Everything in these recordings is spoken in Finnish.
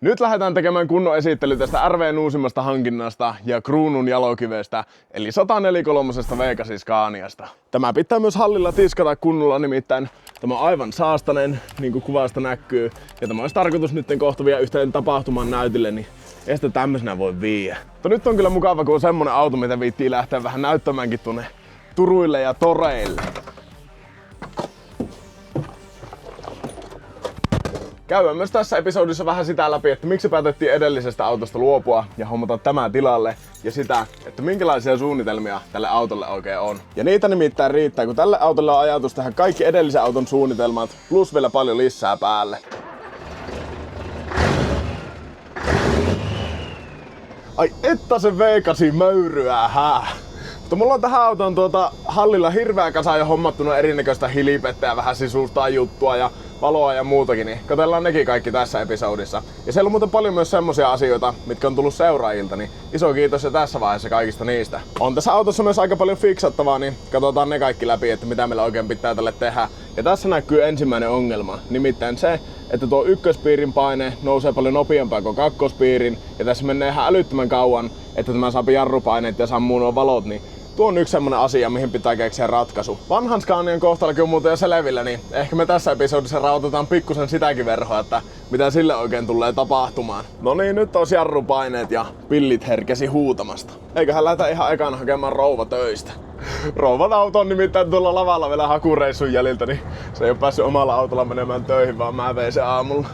Nyt lähdetään tekemään kunnon esittely tästä RV:n uusimmasta hankinnasta ja kruunun jalokivestä, eli 143 V8 Scaniasta. Tämä pitää myös hallilla tiskata kunnolla, nimittäin tämä on aivan saastainen, niin kuin kuvasta näkyy. Ja tämä olisi tarkoitus nyt kohta vielä yhteen tapahtuman näytille, niin ei sitä tämmöisenä voi viiä. Mutta nyt on kyllä mukava, kun on semmonen auto, mitä viittii lähteä vähän näyttämäänkin tuonne turuille ja toreille. Käydään myös tässä episodissa vähän sitä läpi, että miksi päätettiin edellisestä autosta luopua ja hommata tämä tilalle ja sitä, että minkälaisia suunnitelmia tälle autolle oikein on. Ja niitä nimittäin riittää, kun tälle autolle on ajatus tehdä kaikki edellisen auton suunnitelmat plus vielä paljon lisää päälle. Ai että se V8 möyryää, hää! Mutta mulla on tähän autoon hallilla hirveä kasa jo hommattuna erinäköistä hilipettä ja vähän sisustaa juttua ja valoa ja muutakin, niin katsellaan nekin kaikki tässä episodissa. Ja siellä on muuten paljon myös semmosia asioita, mitkä on tullut seuraajilta, niin iso kiitos jo tässä vaiheessa kaikista niistä. On tässä autossa myös aika paljon fiksattavaa, niin katsotaan ne kaikki läpi, että mitä meillä oikein pitää tälle tehdä. Ja tässä näkyy ensimmäinen ongelma, nimittäin se, että tuo ykköspiirin paine nousee paljon nopeampaa kuin kakkospiirin. Ja tässä menee ihan älyttömän kauan, että tämä saa jarrupaineet ja sammuu nuo valot, niin tuo on yksi semmonen asia, mihin pitää keksiä ratkaisu. Vanhan Scanian kohtalokin on muuten jo selvillä, niin ehkä me tässä episodissa rautetaan pikkusen sitäkin verhoa, että mitä sille oikein tulee tapahtumaan. No niin, nyt on jarrupaineet ja pillit herkesi huutamasta. Eiköhän lähdetä ihan ekana hakemaan rouva töistä. Rouvan auto on nimittäin tuolla lavalla vielä hakureissun jäljiltä, niin se ei ole päässyt omalla autolla menemään töihin, vaan mä vein sen aamulla.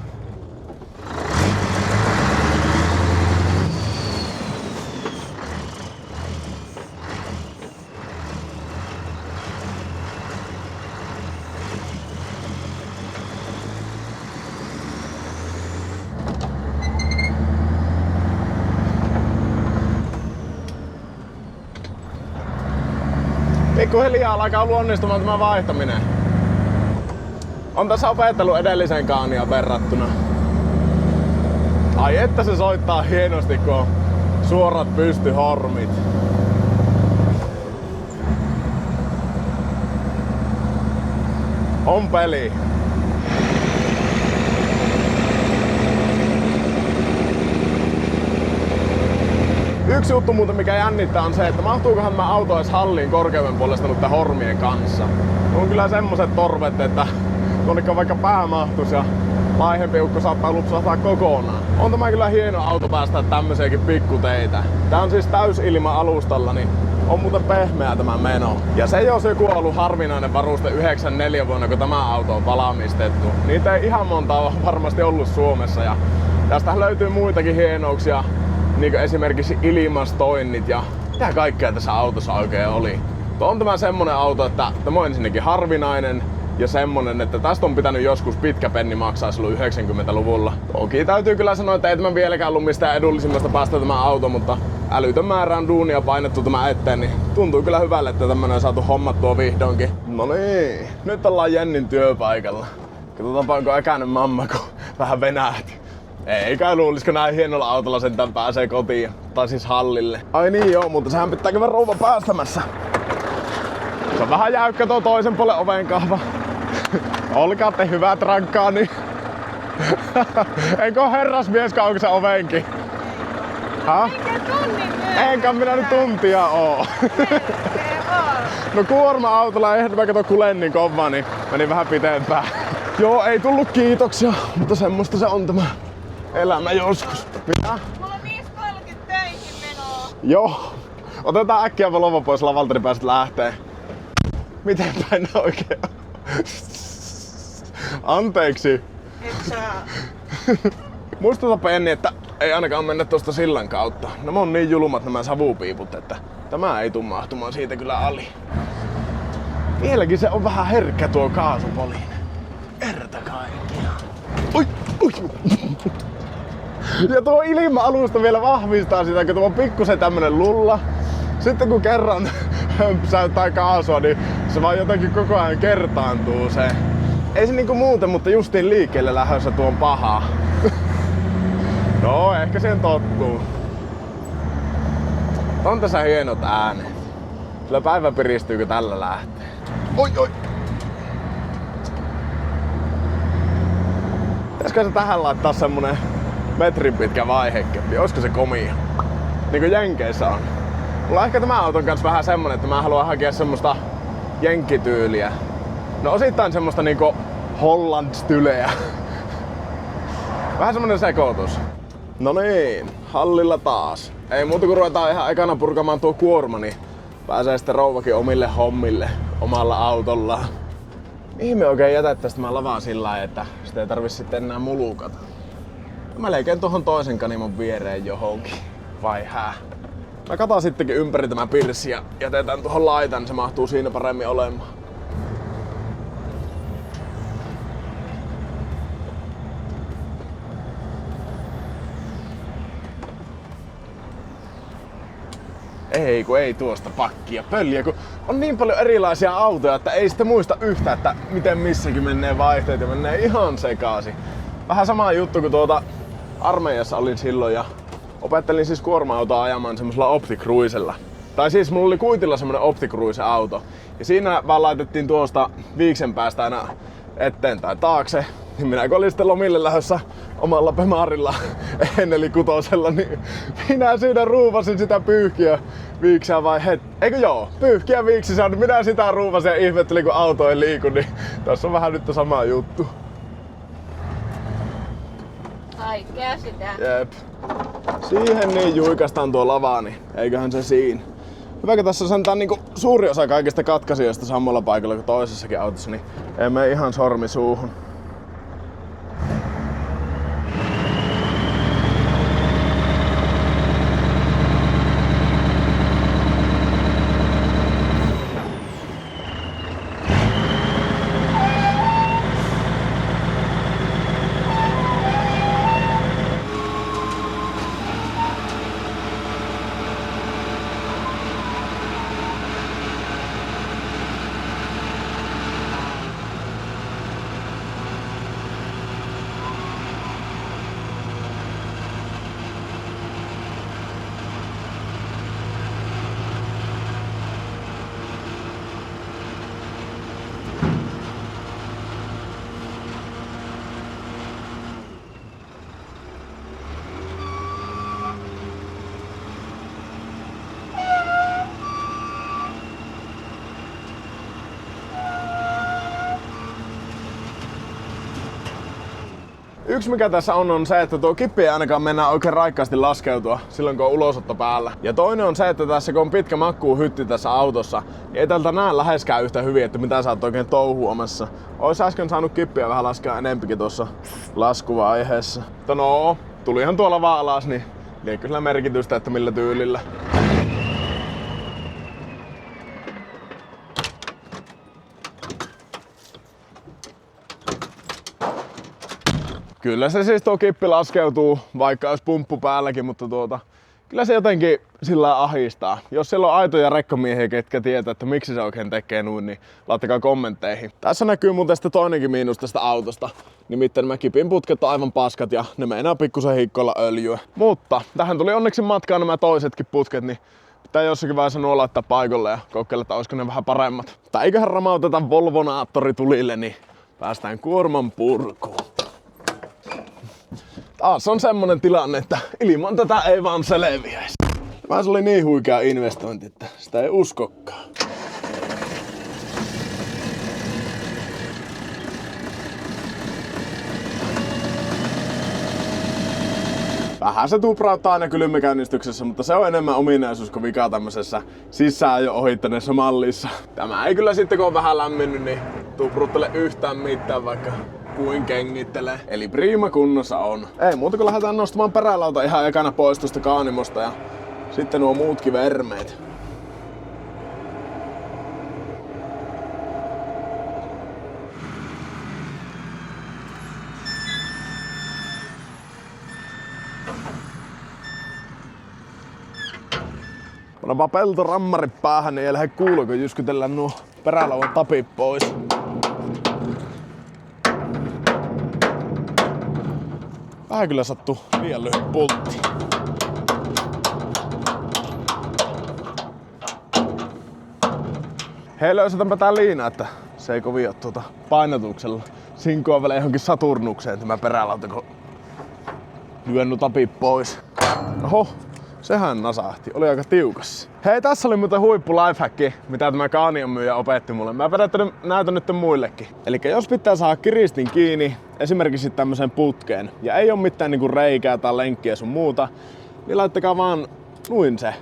Pikkuhiljaa alkaa luonnistumaan tämä vaihtaminen. On tässä opetellut edelliseen Scaniaan verrattuna. Ai että se soittaa hienosti, kun on suorat pystyhormit. On peli. Yksi juttu muuten mikä jännittää on se, että mahtuukohan tämä auto edes halliin korkeuden puolesta noiden hormien kanssa. On kyllä semmoset torvet, että tuonne on vaikka pää mahtuisi ja laihempi ukko saattaa lupsahtaa kokonaan. On tämä kyllä hieno auto päästä tämmöisiäkin pikkuteitä. Tää on siis täysilma alustalla, niin on muuten pehmeä tämä meno. Ja se jos joku on ollut harvinainen varuste 94 vuonna, kun tämä auto on valmistettu. Niitä ei ihan monta ole varmasti ollut Suomessa ja tästä löytyy muitakin hienouksia. Niin kuin esimerkiksi ilmastoinnit ja mitä kaikkea tässä autossa oikein oli. On tämä semmonen auto, että tämä on ensinnäkin harvinainen ja semmonen, että tästä on pitänyt joskus pitkä penni maksaa silloin 90-luvulla. Toki täytyy kyllä sanoa, että ei tämä vieläkään ollut mistään edullisimmasta päästä tämä auto, mutta älytön määrä on duunia painettu tämä eteen, niin tuntuu kyllä hyvälle, että tämmönen on saatu hommattua vihdoinkin. No niin, nyt ollaan Jennin työpaikalla. Katsotaanpa onko äkäinen mamma, kun vähän venähti. Eikä luulisiko näin hienolla autolla sentään pääsee kotiin, tai siis hallille. Ai niin joo, mutta sehän pitää käydä rouva päästämässä. Se on vähän jäykkä tuo toisen puolen oven kahva. Olkaa te hyvät rankkaani. Eikö herrasmies kaukse ovenkin? Häh? Enkä minä nyt tuntia oo. No kuorma-autolla eihän mä kato kulen niin kovaa, niin meni vähän pitempään. Joo, ei tullut kiitoksia, mutta semmoista se on tämä elämä joskus. Mitä? Mulla on 5.30 töihin menoa. Joo. Otetaan äkkiä Volvo pois lavalta, niin pääset lähtee. Miten päin oikein on? Anteeksi. Et saa. Muistuta Penni, että ei ainakaan mennä tuosta sillan kautta. Nämä on niin julmat nämä savupiiput, että tämä ei tuu mahtumaan siitä kyllä ali. Vieläkin se on vähän herkkä tuo kaasupoliinen. Erta kaikkiaan. Oi, oi. Ja tuo ilma-alusta vielä vahvistaa sitä, kun tuo on pikkusen tämmönen lulla. Sitten kun kerran hömpsäyttää kaasua, niin se vaan jotenkin koko ajan kertaantuu se. Ei se niinku muuten, mutta justiin liikkeelle lähdössä tuo on pahaa. No, ehkä siihen tottuu. On tässä hienot äänet. Kyllä päivä piristyy, kun tällä lähtee. Oi, oi! Pitäisikö se tähän laittaa semmonen metrin pitkä vaihekeppi. Olisiko se komia? Niinku Jenkeissä on. Mulla on ehkä tämä auton kanssa vähän semmonen, että mä haluan hakea semmoista jenkkityyliä. No osittain semmoista niinku Holland-styleä. Vähän semmonen sekoitus. No niin, hallilla taas. Ei muuta kuin ruvetaan ihan ekana purkamaan tuo kuorma, niin pääsee sitten rouvakin omille hommille omalla autollaan. Mihin me oikein jätettäis tämä lavaa sillä lailla, että sitä ei tarvi sitten enää mulukata? Mä leikeen tuohon toisen kanimon viereen johonkin. Vai hää? Mä kataan sittenkin ympäri tämä pirssi ja jätetään tuohon laitaan, niin se mahtuu siinä paremmin olemaan. Ei kun ei tuosta pakkia pölliä, kun on niin paljon erilaisia autoja, että ei sitten muista yhtä, että miten missäkin menee vaihteet ja menee ihan sekaisin. Vähän sama juttu kuin armeijassa olin silloin ja opettelin siis kuorma-autoa ajamaan semmosella OptiCruisella. Tai siis mulla oli kuitilla semmonen OptiCruise-auto ja siinä vaan laitettiin tuosta viiksen päästä aina eteen tai taakse. Niin minä kun olin sitten lomille lähdössä omalla Bemarilla eli kutosella, niin minä siinä ruuvasin sitä pyyhkiä viiksiä eikö joo, pyyhkiä viiksiä, niin minä sitä ruuvasin ja ihmettelin kun auto ei liiku, niin tässä on vähän nyt sama juttu. Kaikkea sitä. Jep. Siihen niin juikastaan tuo lava, niin eiköhän se siinä. Hyvä, kun tässä sentään niinku suuri osa kaikista katkaisijoista samalla paikalla kuin toisessakin autossa, niin ei mene ihan sormi suuhun. Yksi mikä tässä on se, että tuo kippi ei ainakaan mennä oikein raikkaasti laskeutua silloin kun on ulosotto päällä. Ja toinen on se, että tässä kun on pitkä makkuuhytti tässä autossa, niin ei tältä näe läheskään yhtä hyvin, että mitä sä oot oikein touhuamassa. Ois äsken saanut kippiä vähän laskea enempikin tuossa laskuvaiheessa. Mutta no, tulihan tuolla vaan alas, niin liekö sillä merkitystä, että millä tyylillä. Kyllä se siis tuo kippi laskeutuu, vaikka olisi pumppu päälläkin, mutta kyllä se jotenkin sillä ahistaa. Jos siellä on aitoja rekkamiehiä, ketkä tietää, että miksi se oikein tekee noin, niin laittakaa kommentteihin. Tässä näkyy muuten sitten toinenkin miinus tästä autosta. Nimittäin nämä kipin putket on aivan paskat ja ne meinaa pikkusen hikkoilla öljyä. Mutta tähän tuli onneksi matkaan nämä toisetkin putket, niin pitää jossakin vaiheessa nuo laittaa paikalle ja kokeilla, että olisiko ne vähän paremmat. Tai eiköhän ramauteta Volvonaattori tulille, niin päästään kuorman purkuun. Taas on semmonen tilanne, että ilman tätä ei vaan selviäisi. Tämä oli niin huikea investointi, että sitä ei uskokkaan. Vähän se tuprauttaa aina kylmäkäynnistyksessä, mutta se on enemmän ominaisuus kuin vika tämmöisessä sisään jo ohittaneessa mallissa. Tämä ei kyllä sitten kun on vähän lämmennyt, niin tupruttele yhtään mitään vaikka kuin kengittelee. Eli prima kunnossa on. Ei muuta kuin lähdetään nostamaan perälauta ihan ekana pois tuosta kaanimosta ja sitten nuo muutkin vermeet. Pannaanpa peltorammari päähän, niin ei lähde kuulla, kun jyskytellään nuo perälauan tapit pois. Vähän kyllä sattuu liian lyhyt pultti. Hei, löysätänpä tää liina, että se ei kovin oo painotuksella. Sinkoa vielä johonkin Saturnukseen tämä perälauta, kun Lyön tapit pois. Oho, sehän nasahti. Oli aika tiukassa. Hei, tässä oli muuten huippu lifehacki, mitä tämä Scanian myyjä opetti mulle. Mä näytän nyt muillekin. Eli jos pitää saada kiristin kiinni, esimerkiksi tämmöiseen putkeen, ja ei oo mitään niinku reikää tai lenkkiä sun muuta, niin laittakaa vaan nuin se.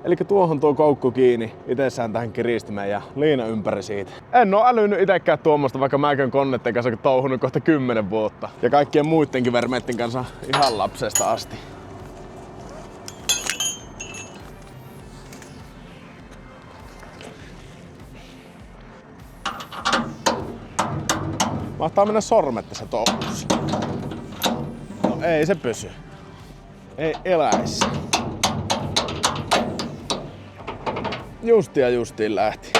Eli tuohon tuo koukku kiinni, itsessään tähän kiristimeen ja liina ympäri siitä. En oo älynyt itekään tuommoista, vaikka mäkään konnetten kanssa touhunut kohta 10 vuotta. Ja kaikkien muidenkin vermeitten kanssa ihan lapsesta asti. Mahtaa mennä sormet tässä touhussa. No ei se pysy. Ei eläisi. Justiin lähti.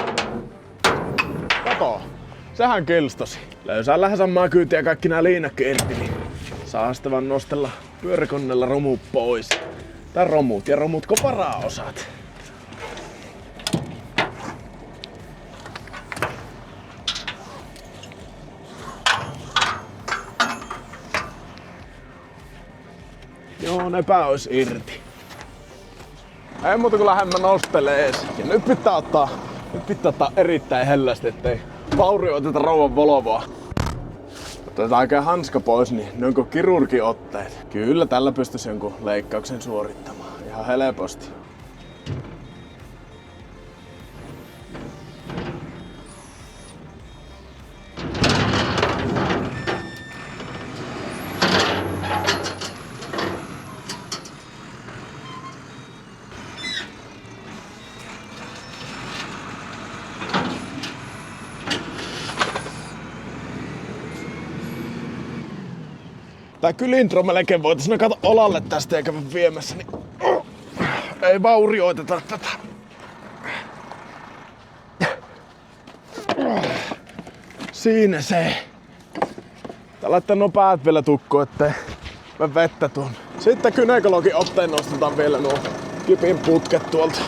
Kato, sehän kilstosi. Löysään lähes samaa kyytiä kaikki nää liinakki irti, niin saa sitten vaan nostella pyöräkoneella romut pois. Tai romut ja romutko varaosat. Joo, nepä ois irti. Ei muuta kuin lähdemme nostelees. Ja nyt pitää ottaa erittäin hellästi, ettei vaurioiteta rouvan Volvoa. Otetaan oikein hanska pois, niin ne onko kirurgiotteet. Kyllä tällä pystyisi jonkun leikkauksen suorittamaan. Ihan helposti. Tää kylintro melkein voitais nakata olalle tästä ja käydä viemässä, niin ei vaurioiteta tätä. Siinä se. Tää laittaa nuo päät vielä tukkoon, ettei mä vettä tuon. Sitten gynekologin otteen nostetaan vielä nuo kipin putket tuolta.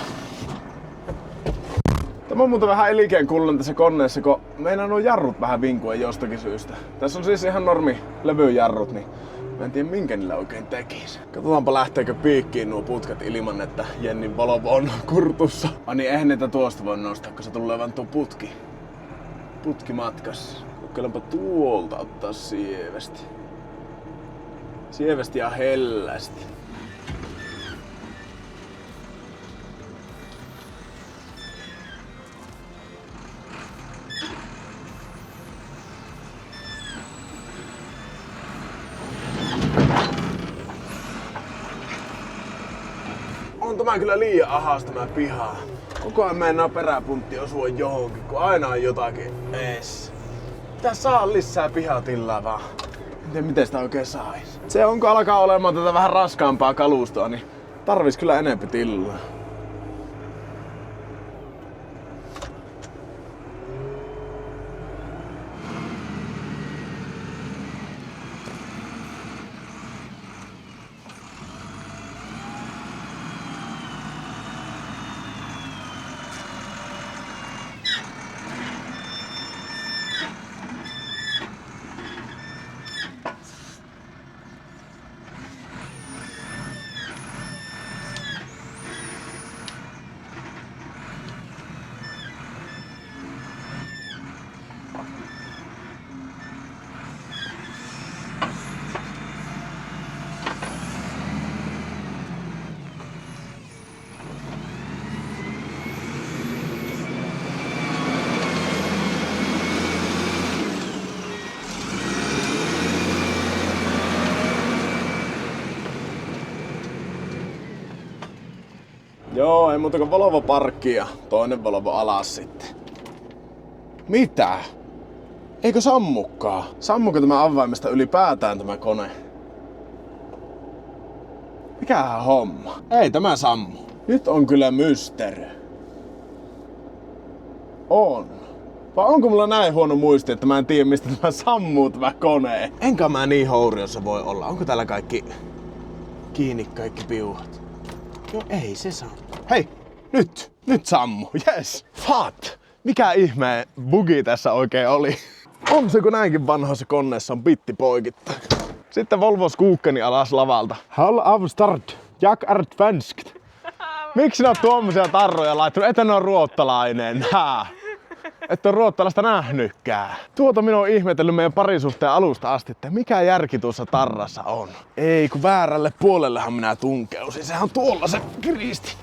Tämä on muuten vähän elikeen kullen tässä koneessa, kun meinaa nuo jarrut vähän vinkua jostakin syystä. Tässä on siis ihan normi levyjarrut, niin mä en tiedä minkä niillä oikein tekis. Katsotaanpa lähteekö piikkiin nuo putket ilman, että Jennin Volvo on kurtussa. Niin eihän niitä tuosta voi nostaa, kun se tulee vaan tuo putki matkassa. Kokeilenpa tuolta ottaa sievästi. Sievästi ja hellästi. On tämä kyllä liian ahas tämä piha. Koko ajan mennään peräpuntti osua johonkin, kun aina on jotakin ees. Pitää saa lisää pihatillaa vaan. En tiedä miten sitä oikein sais. Se on kun alkaa olemaan tätä vähän raskaampaa kalustoa, niin tarvis kyllä enempi tilaa. Joo, ei muuta kuin Volvo parkki ja toinen Volvo alas sitten. Mitä? Eikö sammukaan? Sammuko tämä avaimesta ylipäätään tämä kone? Mikähän homma? Ei tämä sammu. Nyt on kyllä mystery. On. Vai onko mulla näin huono muisti, että mä en tiedä mistä tämä sammuu tämä kone? Enkä mä niin houriossa voi olla. Onko täällä kaikki kiinni kaikki piuhat? Joo, ei se sammu. Hei! Nyt sammu. Yes! Fat! Mikä ihmeen bugi tässä oikein oli? On se kun näinkin vanhoissa koneessa on bitti poikittaa. Sitten Volvo Skuukeni alas lavalta. Hall av start. Jak är svenskt. Miksi ne on tuommoisia tarroja laittanut? Että ne on ruottalainen. Että on ruottalaista nähnytkään. Tuota minä oon ihmetellyt meidän parisuhteen alusta asti, että mikä järki tuossa tarrassa on. Ei, kun väärälle puolellehan minä tunkeusin. Sehän on tuolla se kriisti.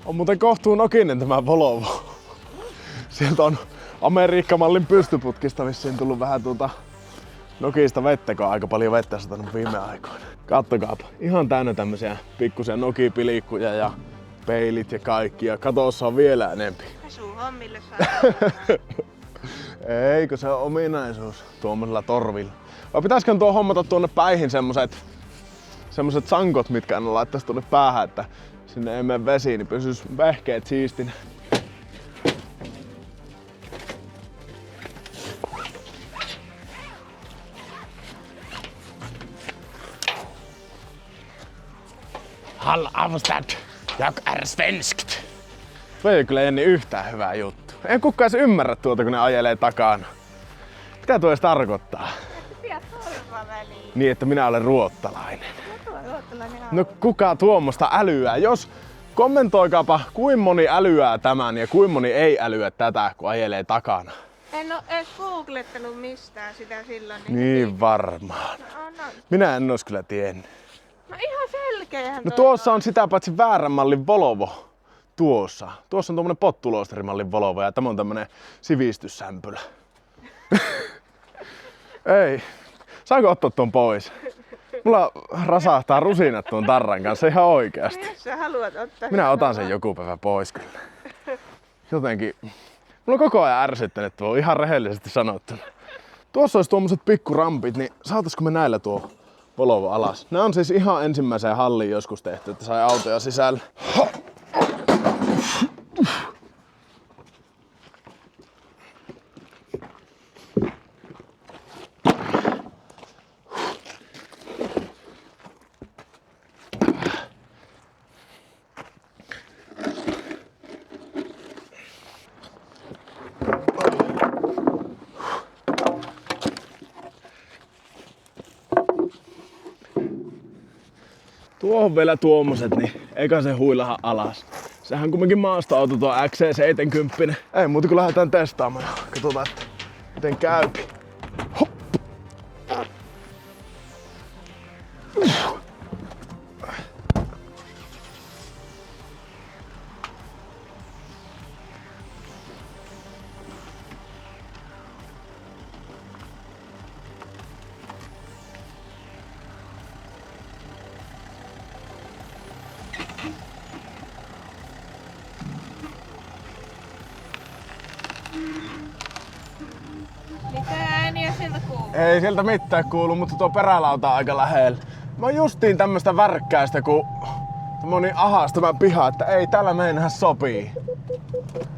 On muuten kohtuu nokinen tämä Volvo. Sieltä on Amerikka-mallin pystyputkista vissiin tullut vähän nokista vettä, kun on aika paljon vettä satanut viime aikoina. Kattokaapa, ihan täynnä tämmösiä pikkusia nokipiliikkuja ja peilit ja kaikki. Ja katossa on vielä enempi. Pesuhommille saa. Eikö se on ominaisuus tuommoisella torvilla? Vai pitäisikö tuo hommata tuonne päihin semmoset sankot, mitkä aina laittaisi tuonne päähän, että sinne ei mene vesi, niin pysyis vehkeet siistinä. Hall avstad, jag är svenskt. Toi ei kyllä Jenni yhtään hyvää juttu. Ei kukaan edes ymmärrä tuota, kun ne ajelee takana. Mitä tuo edes tarkoittaa? Pidä torva väliin. Niin, että minä olen ruottalainen. Tuo ruottalainen No kuka tuommoista älyää? Jos kommentoikaapa, kuin moni älyää tämän ja kuin moni ei älyä tätä, kun ajelee takana. En oo edes googlettanut mistään sitä silloin. Niin varmaan. No. Minä en ois kyllä tiennyt. No ihan selkeähän No tuossa on sitä paitsi väärän mallin Volvo. Tuossa on tommonen pottuloisterimallin Volvo ja tämä on tämmönen sivistyssämpylä. Ei. Saanko ottaa ton pois? Mulla rasahtaa rusinat tuon tarran kanssa ihan oikeasti. Jos sä haluat ottaa. Minä otan sen joku päivä pois kyllä. Jotenkin. Mulla on koko ajan ärsyttänyt tuo, ihan rehellisesti sanottuna. Tuossa olisi tuommoiset pikkurampit, niin saataisiko me näillä tuo Volvo alas? Nämä on siis ihan ensimmäiseen halliin joskus tehty, että sai autoja sisällä. Tuohon vielä tuommoiset, niin eikä se huilaha alas. Sehän kumminkin maastoauto tuo XC70. Ei muuta kuin lähdetään testaamaan ja katsotaan, että miten käypi. Hop. Mitä ääniä sieltä kuuluu? Ei sieltä mitään kuulu, mutta tuo perälauta on aika lähellä. Mä oon justiin tämmöstä värkkäistä, kun tommonen ahas tämä piha, että ei täällä meinaa sopii.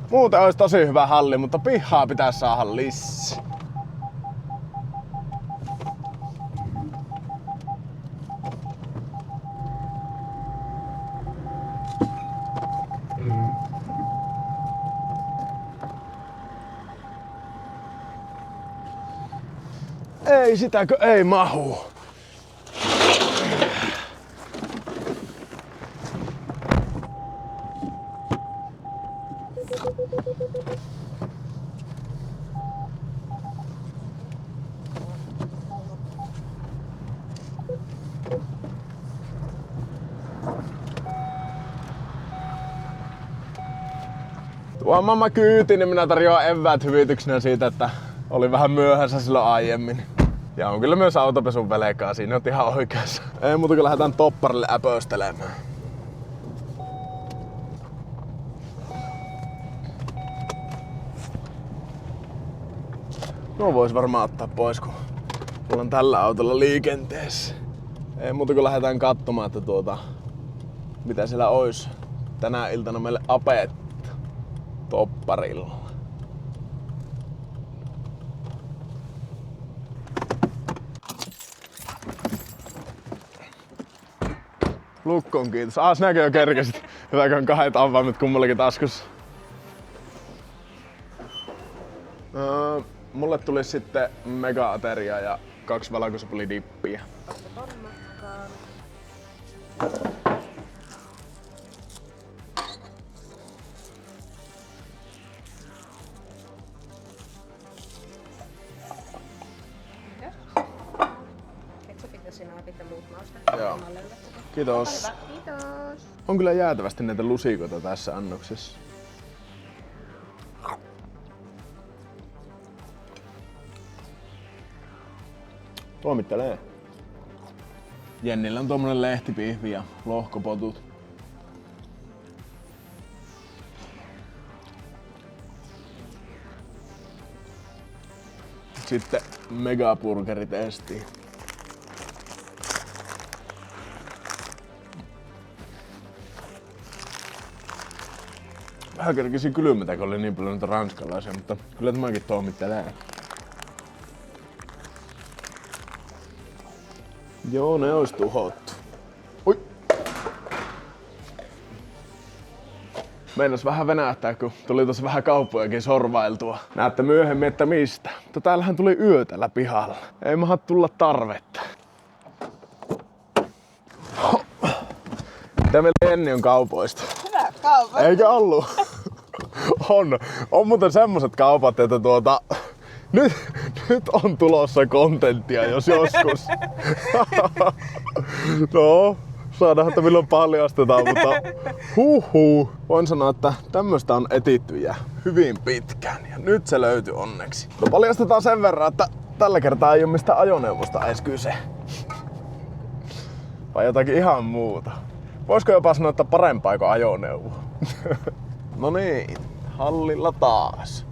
Muuten olisi tosi hyvä halli, mutta pihaa pitää saada lisää. Ei sitäkö ei mahu. Tuo mamma kyyti, niin minä tarjoan eväät hyvityksenä siitä, että oli vähän myöhässä silloin aiemmin. Ja on kyllä myös autopesun velkaa, siinä on ihan oikeassa. Ei muuta kuin lähdetään topparille äpöstelemään. No vois varmaan ottaa pois, kun ollaan tällä autolla liikenteessä. Ei muuta kuin lähdetään katsomaan, että mitä siellä ois tänä iltana meille apetta topparilla. Lukkoon kiitos. Sinäkin jo kerkesit. Hyvä, kun on kahdet avaimet kummallakin taskussa. tuli sitten mega-ateria ja 2 valkosipulidippiä. Joo. Kiitos. Kiitos. On kyllä jäätävästi näitä lusikoita tässä annoksessa. Tuomittelee. Jennillä on tommonen lehtipihvi ja lohkopotut. Sitten megaburgeri testiin. Vähän kerkisin kylmätä, kun oli niin paljon niitä ranskalaisia, mutta kyllä tämäkin toimittelee. Joo, ne ois tuhottu. Ui! Meinas vähän venähtää, kun tuli tossa vähän kauppojakin sorvailtua. Näette myöhemmin, että mistä. Mutta täällähän tuli yö tällä pihalla. Ei maha tulla tarvetta. Mitä meillä Jenni on kaupoista? Hyvä kaupa. Eikä ollut? On muuten semmoset kaupat, että nyt on tulossa kontenttia, jos joskus. No, saadaan, että milloin paljastetaan, mutta voin sanoa, että tämmöstä on etittyjä hyvin pitkään ja nyt se löytyi onneksi. No paljastetaan sen verran, että tällä kertaa ei ole mistään ajoneuvosta edes kyse. Vai jotakin ihan muuta. Voisiko jopa sanoa, että parempaa kuin ajoneuvo? No niin, hallilla taas.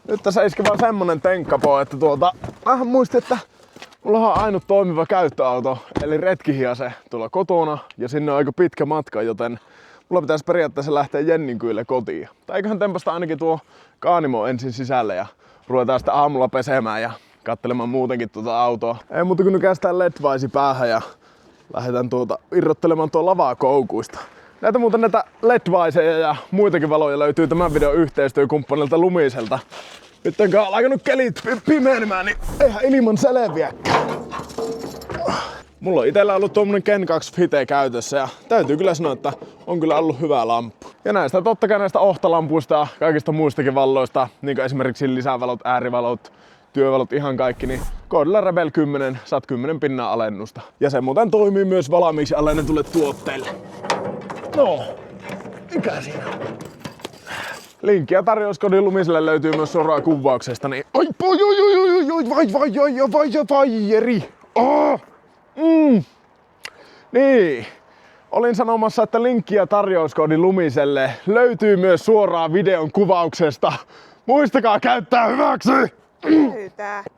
Nyt tässä iski vaan semmonen tenkkapo, että vähän muistin, että mulla on ainut toimiva käyttöauto, eli retkihiase tuolla kotona, ja sinne on aika pitkä matka, joten mulla pitäisi periaatteessa lähteä Jennin kyllä kotiin. Tai eiköhän tempasta ainakin tuo kaanimo ensin sisälle ja ruvetaan sitten aamulla pesemään ja katselemaan muutenkin tuota autoa. Ei muuta kuin nykästään LED-vaisi päähän ja lähdetään irrottelemaan tuo lavaa koukuista. Näitä LED-vaiseja ja muitakin valoja löytyy tämän videon yhteistyökumppanilta Lumiselta. Nyt on alkanut kelit pimeenemään, niin eihän ilman selviäkään. Mulla on itellä ollut tuommoinen Gen 2 Fite käytössä ja täytyy kyllä sanoa, että on kyllä ollut hyvä lamppu. Ja näistä totta kai näistä ohtalampuista ja kaikista muistakin valloista, niin kuin esimerkiksi lisävalot, äärivalot, työvalot, ihan kaikki, niin koodilla Rebel 10 saat 10 pinnaa alennusta. Ja se muuten toimii myös valmiiksi alennetulle tuotteille. No, mikä siinä on? Linkki ja tarjouskodin Lumiselle löytyy myös suoraan kuvauksesta, niin vaijeri! Niin, olin sanomassa, että linkki ja tarjouskodin Lumiselle löytyy myös suoraan videon kuvauksesta. Muistakaa käyttää hyväksi!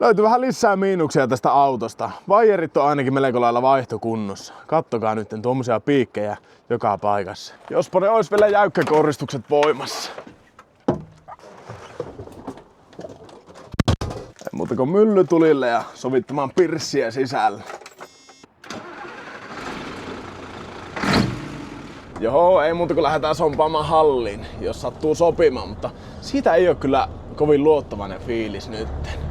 Löytyy vähän lisää miinuksia tästä autosta. Vaijerit on ainakin melko lailla vaihtokunnossa. Kattokaa nyt tuommoisia piikkejä joka paikassa. Jospa ne ois vielä jäykkäkouristukset voimassa. Ei muuta kuin mylly tulille ja sovittamaan pirssiä sisällä. Joo, ei muuta kuin lähdetään sompaamaan halliin, jos sattuu sopimaan, mutta siitä ei oo kyllä kovin luottavainen fiilis nytten.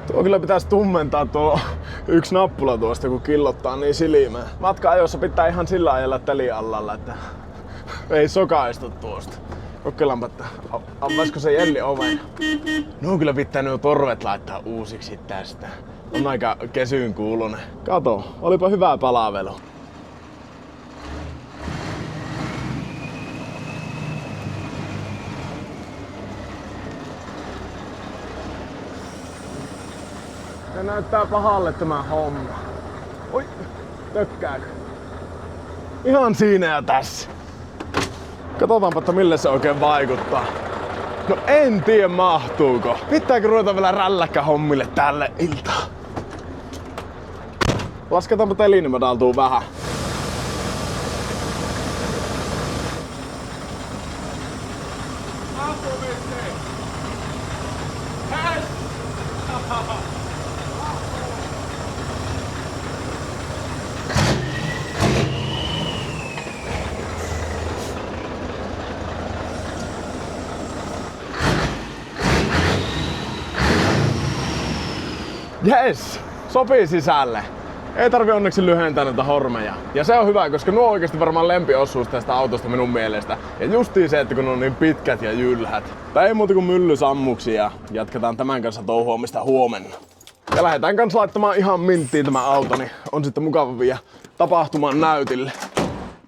Tuo kyllä pitäisi tummentaa tuo yksi nappula tuosta, kun killottaa niin silmää. Matka-ajossa pitää ihan sillä ajalla teliallalla, että ei sokaistu tuosta. Kokeillaanpa, että avaisiko se Jelli oven. No kyllä pitää nuo torvet laittaa uusiksi tästä. On aika kesyyn kuulonen. Kato, olipa hyvä palavelu. Ja näyttää pahalle tämä homma. Oi, tökkääkö? Ihan siinä ja tässä. Katsotaanpa, että mille se oikein vaikuttaa. No en tiedä mahtuuko. Pitääkö ruveta vielä rälläkkähommille tälle iltaan? Lasketaanpa teli, niin mä daltuu vähän. Jes! Sopii sisälle. Ei tarvi onneksi lyhentää näitä hormeja. Ja se on hyvä, koska nuo on oikeesti varmaan lempiosuus tästä autosta minun mielestä. Ja justiin se, että kun ne on niin pitkät ja jylhät. Tää ei muuta kuin mylly sammuksi ja jatketaan tämän kanssa touhuamista huomenna. Ja lähdetään kanssa laittamaan ihan minttiin tämä auto, niin on sitten mukava viedä tapahtumaan näytille.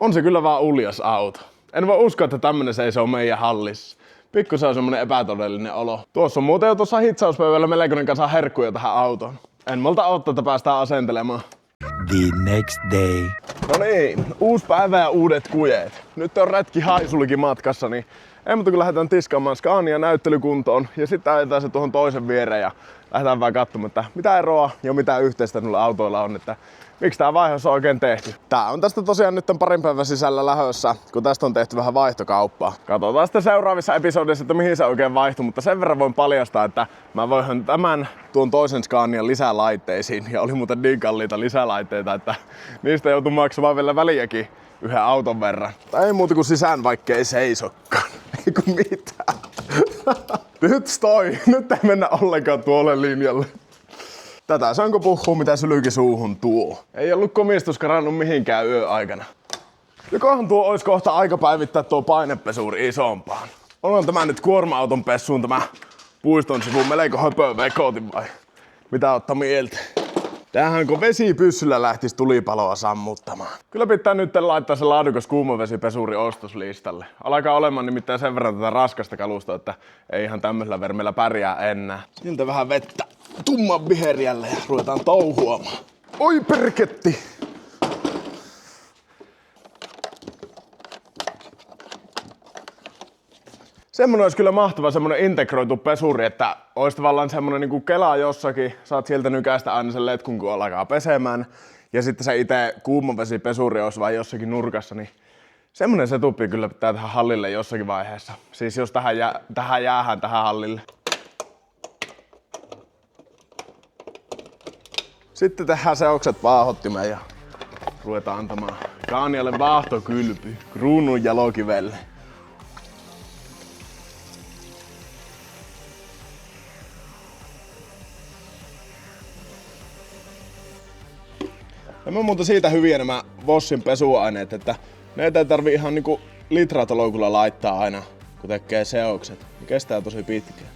On se kyllä vaan uljas auto. En voi uskoa, että tämmönen seisoo meidän hallissa. Pikkusen on semmonen epätodellinen olo. Tuossa on muuten jo tuossa hitsauspöydällä melkoinen kanssa herkkuja tähän autoon. En malta odottaa, että päästään asentelemaan. The next day. No niin, uusi päivä ja uudet kujeet. Nyt on retki Haisulikin matkassa, niin ei muuta kun lähdetään tiskaamaan Scania näyttelykuntoon ja sitten ajetaan se tuohon toisen viereen ja lähdetään vaan katsomaan, että mitä eroa ja mitä yhteistä noilla autoilla on, että miksi tää vaihdos on oikein tehty. Tää on tästä tosiaan nyt parin päivän sisällä lähössä, kun tästä on tehty vähän vaihtokauppaa. Katsotaan sitten seuraavissa episodissa, että mihin se oikein vaihtui, mutta sen verran voin paljastaa, että mä voin tuon toisen Scanian lisälaitteisiin, ja oli muuten niin kalliita lisälaitteita, että niistä joutuu maksamaan vielä väliäkin yhden auton verran. Tai ei muuta kuin sisään, vaikka ei seisokkaan. Ei kun mitään. Nyt ei mennä ollenkaan tuolle linjalle. Tätä sanko puhuu, mitä sylki suuhun tuo. Ei ollut komistus karannut mihinkään yöaikana. Jokohan tuo olisi kohta aika päivittää tuo painepesuri isompaan. Onhan tämä nyt kuorma-auton pessuun tämä puiston sivu melko höpö vekotin vai? Mitä ottaa mieltä? Tämähän kun vesipyssyllä lähtis tulipaloa sammuttamaan. Kyllä pitää nyt laittaa se laadukas kuumavesipesuri ostoslistalle. Alkaa olemaan nimittäin sen verran tätä raskasta kalusta, että ei ihan tämmöisellä vermeellä pärjää enää. Siltä vähän vettä tumman viheriälle ja ruvetaan touhuamaan. Oi perketti! Semmonen olisi kyllä mahtava semmonen integroitu pesuri, että olisi tavallaan semmonen niinku kela jossakin, saat sieltä nykäistä aina sen letkun kun alkaa pesemään. Ja sitten se itse kuumavesipesuri olisi vaan jossakin nurkassa, niin semmonen setuppi kyllä pitää tähän hallille jossakin vaiheessa. Siis jos tähän jäähän tähän hallille. Sitten tehdään seokset vaahottimeen ja ruvetaan antamaan Scanialle vaahtokylpy kruunun jalokivelle. Nämä on muuta siitä hyviä nämä Vossin pesuaineet, että näitä ei tarvi ihan niinku litratolokulla laittaa aina, kun tekee seokset. Ne kestää tosi pitkään.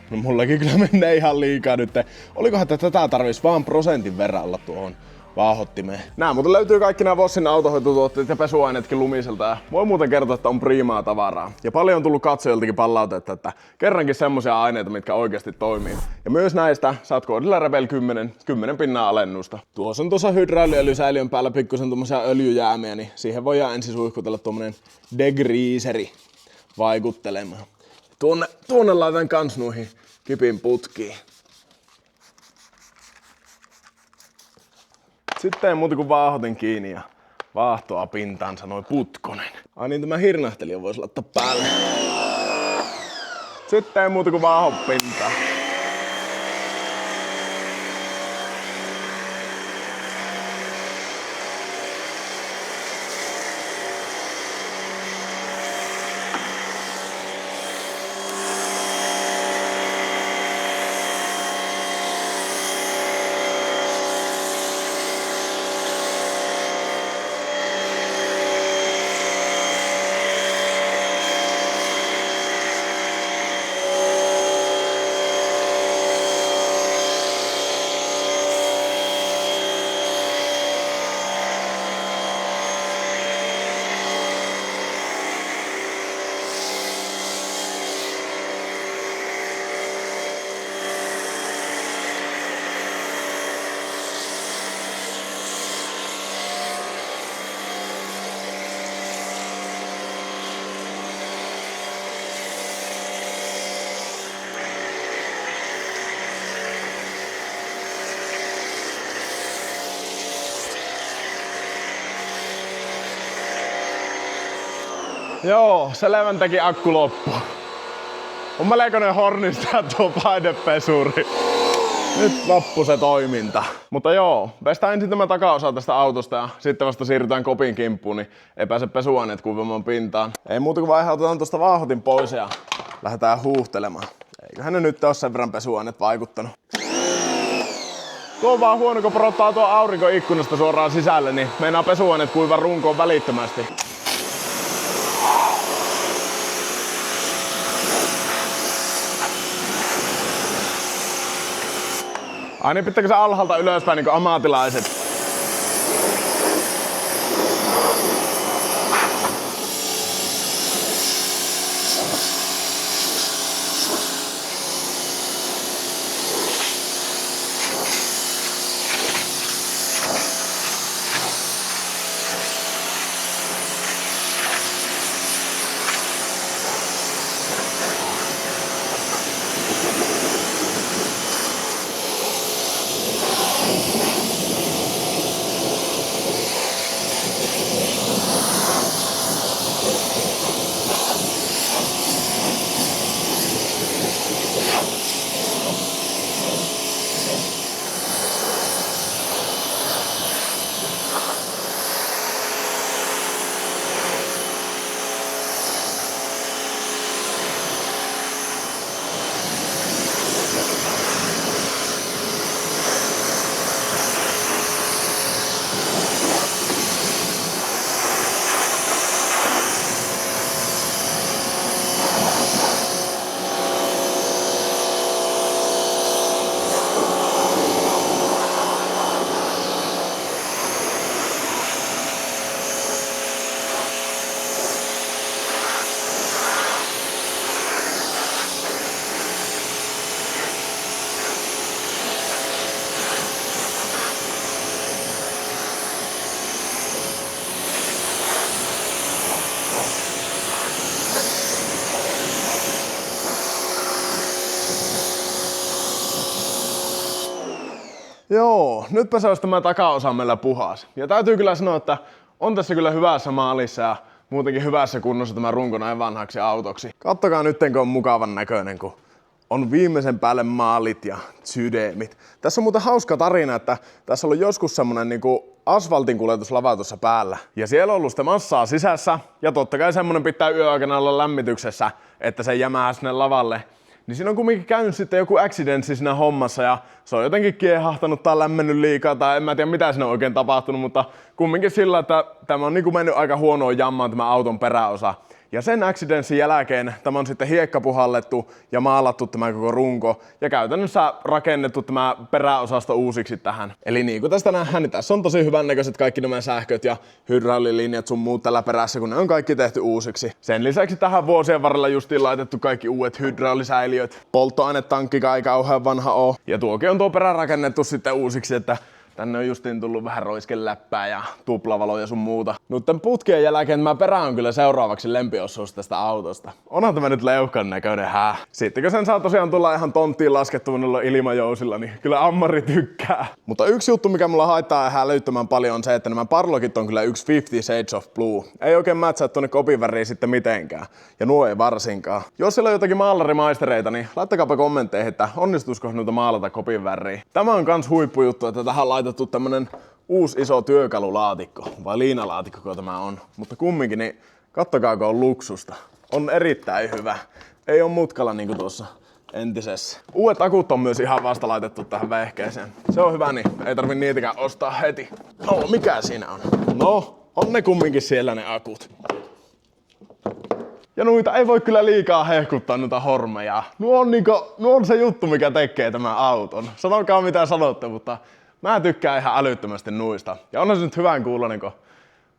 No mullakin kyllä menee ihan liikaa nyt. Olikohan, että tätä tarvis vaan prosentin verran olla tuohon vaahottimeen. Nää muuten löytyy kaikki nämä Vossin autohoitotuotteet ja pesuaineetkin Lumiselta. Ja voi muuten kertoa, että on priimaa tavaraa. Ja paljon on tullut katsojiltakin palautetta, että kerrankin semmosia aineita, mitkä oikeasti toimii. Ja myös näistä saat koodilla Rebel 10 pinnaa alennusta. Tuossa on tuossa hydraaliöljysäiliön päällä pikkusen tommosia öljyjäämiä, niin siihen voidaan ensin suihkutella tommonen degreaseri vaikuttelemaan. Tuonne laitan kans noihin kipin putkiin. Sitten ei muuta kuin vaahotin kiinni ja vaahtoa pintaan, sanoi Putkonen. Ai niin, tämä hirnahtelija voisi laittaa päälle. Sitten ei muuta kuin vaaho pintaan. Joo, seleväntäkin akku loppu. On melkoinen hornistaa tuo painepesuri. Nyt loppu se toiminta. Mutta joo, pestään ensin tämä takaosa tästä autosta ja sitten vasta siirrytään kopin kimppuun, niin ei pääse pesuaineet kuivamaan pintaan. Ei muuta kuin vaiheutetaan tuosta vaahotin pois ja lähdetään huuhtelemaan. Eiköhän ne nyt ole sen verran pesuaineet vaikuttanut. Tuo on vaan huono, kun porottaa tuo aurinkoikkunasta suoraan sisälle, niin meinaa pesuaineet kuivaa runkoon välittömästi. Ai niin, pitääkö se alhaalta ylöspäin niin kuin ammattilaiset? Joo, nytpä se olisi tämä takaosa meillä puhas. Ja täytyy kyllä sanoa, että on tässä kyllä hyvässä maalissa ja muutenkin hyvässä kunnossa tämä runko näin vanhaksi autoksi. Kattokaa nyt, kun on mukavan näköinen, kun on viimeisen päälle maalit ja sydämit. Tässä on muuten hauska tarina, että tässä on ollut joskus semmonen niinku asfaltin kuljetuslava tuossa päällä. Ja siellä on ollut sitä massaa sisässä ja totta kai semmonen pitää yöaikana olla lämmityksessä, että se jämää sinne lavalle. Niin siinä on kumminkin käynyt sitten joku accidenssi siinä hommassa ja se on jotenkin kiehahtanut tai lämmennyt liikaa tai en mä tiedä mitä siinä on oikein tapahtunut, mutta kumminkin sillä, että tämä on niinku mennyt aika huonoon jammaan tämä auton peräosa. Ja sen accidenssin jälkeen tämä on sitten hiekkapuhallettu ja maalattu tämä koko runko ja käytännössä rakennettu tämä peräosasto uusiksi tähän. Eli niin kuin tästä nähdään, niin tässä on tosi hyvän näköiset kaikki nämä sähköt ja hydraulilinjat sun muut tällä perässä, kun ne on kaikki tehty uusiksi. Sen lisäksi tähän vuosien varrella justiin laitettu kaikki uudet hydraulisäiliöt. Polttoainetankkikaan ei kauhean vanha oo. Ja tuokin on tuo perä rakennettu sitten uusiksi, että tänne on justiin tullut vähän roiskeläppää ja tuplavaloja sun muuta. Noitten putkien jälkeen mä perä on kyllä seuraavaksi lempiosuus tästä autosta. Onhan tämä nyt leuhkan näköinen hää. Sitten kun sen saa tosiaan tulla ihan tonttiin laskettua noilla ilmajousilla, niin kyllä ammari tykkää. Mutta yksi juttu, mikä mulla haittaa ja hälyttämään paljon on se, että nämä parlokit on kyllä yksi 50 Shades of Blue. Ei oikein mätsää tuonne kopinväriin sitten mitenkään. Ja nuo ei varsinkaan. Jos siellä on jotakin maalarimaistereita, niin laittakaapa kommentteihin, että onnistuisiko noita maalata kopinväriin. Tämä on kans huippujuttu, että tähän laitettu tämmönen uusi iso työkalulaatikko, vai liinalaatikko tämä on. Mutta kumminkin, niin kattokaa kun on luksusta. On erittäin hyvä. Ei oo mutkalla niinku tuossa entisessä. Uudet akut on myös ihan vasta laitettu tähän vehkeeseen. Se on hyvä, niin ei tarvi niitäkään ostaa heti. No, mikä siinä on? No, on ne kumminkin siellä ne akut. Ja noita ei voi kyllä liikaa hehkuttaa noita hormeja. Nuo on se juttu, mikä tekee tämän auton. Sanokaa mitä sanotte, mutta mä tykkään ihan älyttömästi nuista. Ja onhan se nyt hyvän kuulonen, kun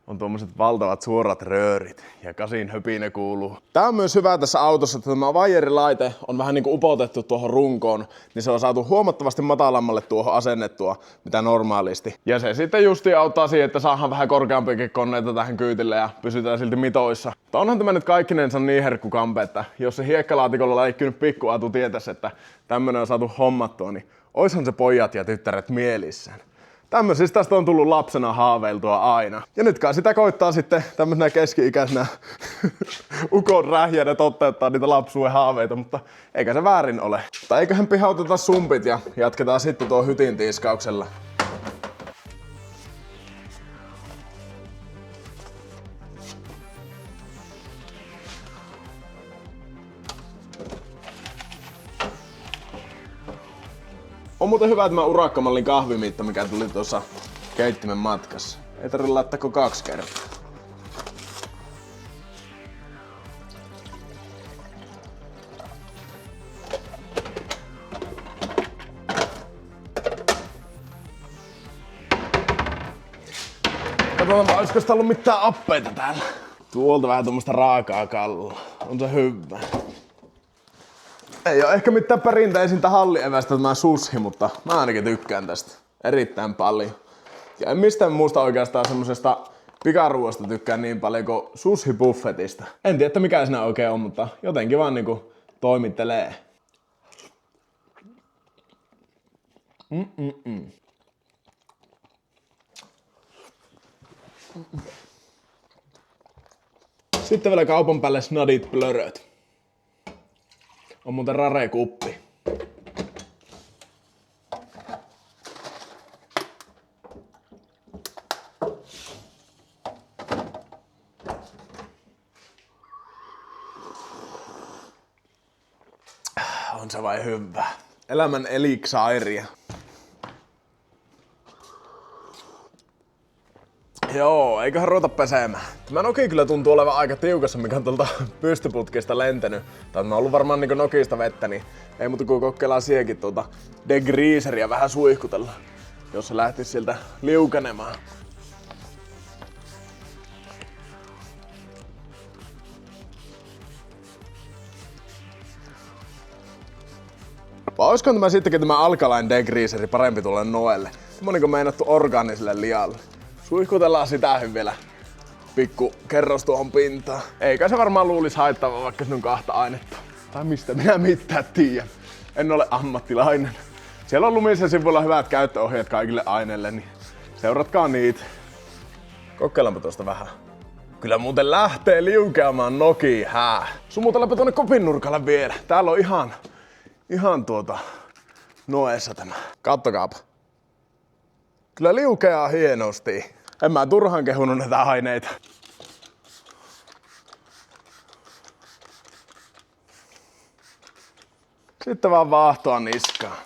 on tuommoiset valtavat suorat röörit ja kasin höpinä kuuluu. Tää on myös hyvä tässä autossa, että tämä vaijerilaite on vähän niinku upotettu tuohon runkoon, niin se on saatu huomattavasti matalammalle tuohon asennettua, mitä normaalisti. Ja se sitten justiin auttaa siihen, että saadaan vähän korkeampiakin koneita tähän kyytille ja pysytään silti mitoissa. Mutta onhan tämä nyt kaikkinensa niin herkkukampe, että jos se hiekkalaatikolla läikkynyt pikkuatu tietäisi, että tämmönen on saatu hommattua, niin oishan se pojat ja tyttäret mielissään. Tämmöisistä tästä on tullut lapsena haaveiltua aina. Ja nyt kai sitä koittaa sitten tämmöisenä keski-ikäisenä ukon rähjänä toteuttaa niitä lapsuuden haaveita, mutta eikä se väärin ole. Tai eiköhän pihauteta sumpit ja jatketaan sitten tuo hytin tiiskauksella. On muuten hyvä tämä urakkamallin kahvimitta, mikä tuli tuossa keittimen matkassa. Ei tarvitse laittaa kuin 2 kertaa. Katsotaanpa, olisiko sitä ollut mitään appeita täällä. Tuolta vähän tuommoista raakaa kallaa. On se hyvä. Ei oo ehkä mitään perinteisintä hallievästä tämä sushi, mutta mä ainakin tykkään tästä erittäin paljon. Ja en mistään muusta oikeastaan semmosesta pikaruoasta tykkään niin paljon kuin sushi-buffetista. En tiedä, että mikä siinä oikein on, mutta jotenkin vaan niinku toimittelee. Sitten vielä kaupan päälle snadit plöröt. On muuten rare-kuppi. On se vai hyvä. Elämän eliksairia. Joo, eiköhän ruveta pesemään. Tämä noki kyllä tuntuu olevan aika tiukassa, mikä on tuolta pystyputkista lentänyt. Tai mä oon ollut varmaan niinku nokista vettä, niin ei muuta kuin kokeillaan siekin tuota degreaseria vähän suihkutella, jos se lähtisi sieltä liukenemaan. Vai olisiko tämä sittenkin tämä alkaline degreaseri parempi tuolle noelle? Tämä on niinku meinattu orgaaniselle lialle. Suihkutellaan sitä vielä pikku kerros tuohon pintaan. Eikä se varmaan luulisi haittavaa, vaikka sinun 2 ainetta. Tai mistä minä mitään tiedän. En ole ammattilainen. Siellä on Lumisen sivuilla hyvät käyttöohjeet kaikille aineille, niin seuratkaa niitä. Kokeillaanpa tuosta vähän. Kyllä muuten lähtee liukeamaan noki, Sumutellaanpa tuonne kopin nurkalle vielä. Täällä on ihan noessa tämä. Kattokaapa. Kyllä liukeaa hienosti. En mä turhaan kehunut näitä aineita. Sitten vaan vaahtoa niskaan.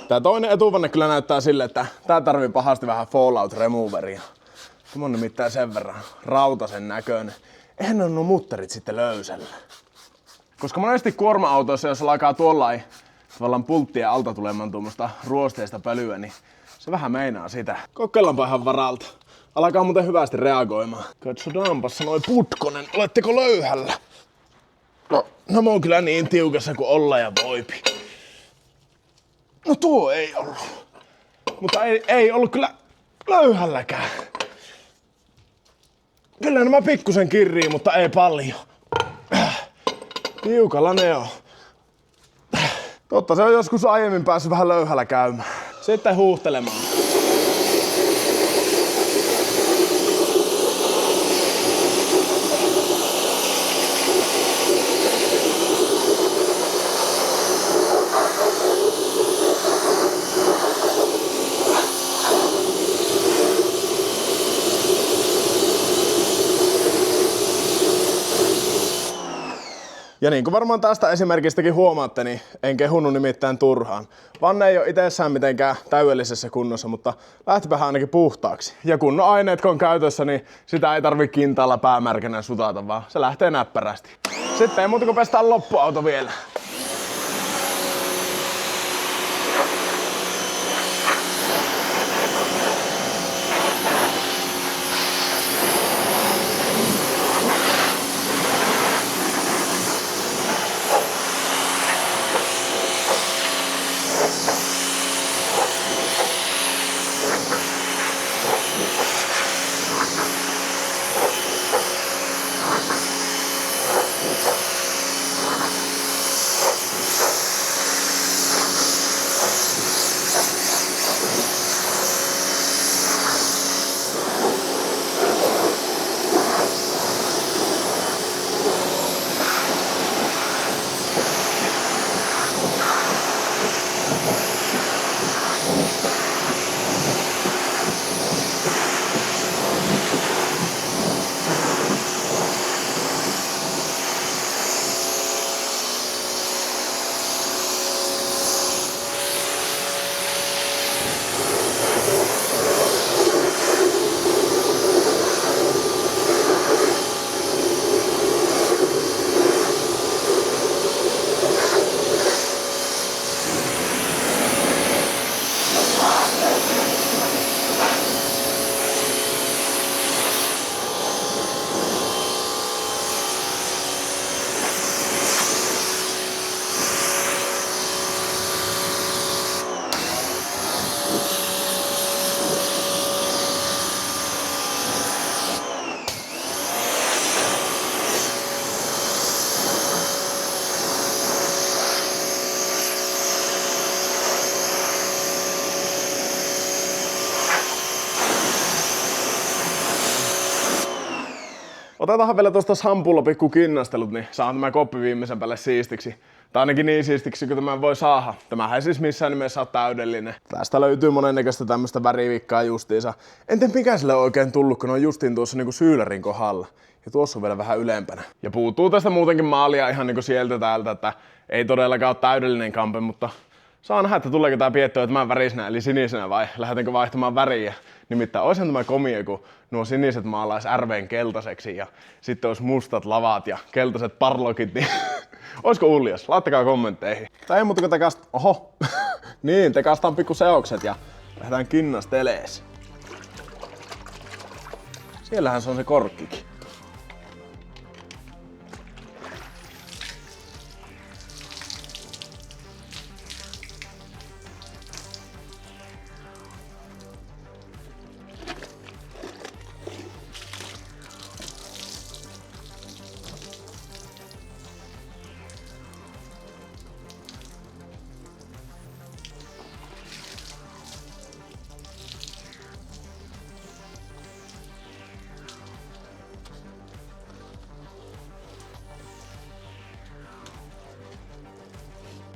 Tää toinen etuvanne kyllä näyttää sille, että tää tarvii pahasti vähän fallout removeria. Tämä on nimittäin sen verran rautasen näköinen. Eihän ne nuo mutterit sitten löysällä. Koska monesti kuorma-autoissa, jos alkaa tuollain tavallaan pulttien alta tulemaan tuommoista ruosteista pölyä, niin se vähän meinaa sitä. Kokeillaanpa ihan varalta. Alkaa muuten hyvästi reagoimaan. Katsotaanpas sanoi Putkonen, oletteko löyhällä? No mä oon kyllä niin tiukassa kuin olla ja voipi. No tuo ei ollut. Mutta ei ollut kyllä löyhälläkään. Kyllä nämä pikkusen kirrii, mutta ei paljon. Tiukalla ne on. Totta, se on joskus aiemmin päässyt vähän löyhällä käymään. Sitten huuhtelemaan. Ja niin kuin varmaan tästä esimerkistäkin huomaatte, niin en kehunut nimittäin turhaan. Vanne ei ole itsessään mitenkään täydellisessä kunnossa, mutta lähtipähän ainakin puhtaaksi. Ja kun aineet on käytössä, niin sitä ei tarvi kintaalla päämärkänä sutata, vaan se lähtee näppärästi. Sitten ei muuta kuin pestään loppuauto vielä. Otetaan vielä tuosta sampulla pikku kinnastelut, niin saan tämä koppi viimeisen päälle siistiksi. Tai ainakin niin siistiksi, kun tämä voi saada. Tämähän ei siis missään nimessä ole täydellinen. Tästä löytyy monennäköistä tämmöstä värivikkaa justiinsa. En tiedä mikä sille on oikein tullut, kun on justiin tuossa niinku syylärin kohdalla. Ja tuossa on vielä vähän ylempänä. Ja puuttuu tästä muutenkin maalia ihan niinku sieltä täältä, että ei todellakaan ole täydellinen kampe, mutta saa nähdä, että tuleeko tää piettyä tämän värisenä eli sinisenä vai lähdetäänkö vaihtamaan väriä. Nimittäin olisihan tämä komia, kun nuo siniset maalais RVn keltaiseksi ja sitten olisi mustat lavat ja keltaiset parlokit, niin olisiko uljas? Laittakaa kommentteihin. Tai ei muuta kuin oho, niin, tekastaan pikku seokset ja lähdetään kinnastelees. Siellähän se on se korkkikin.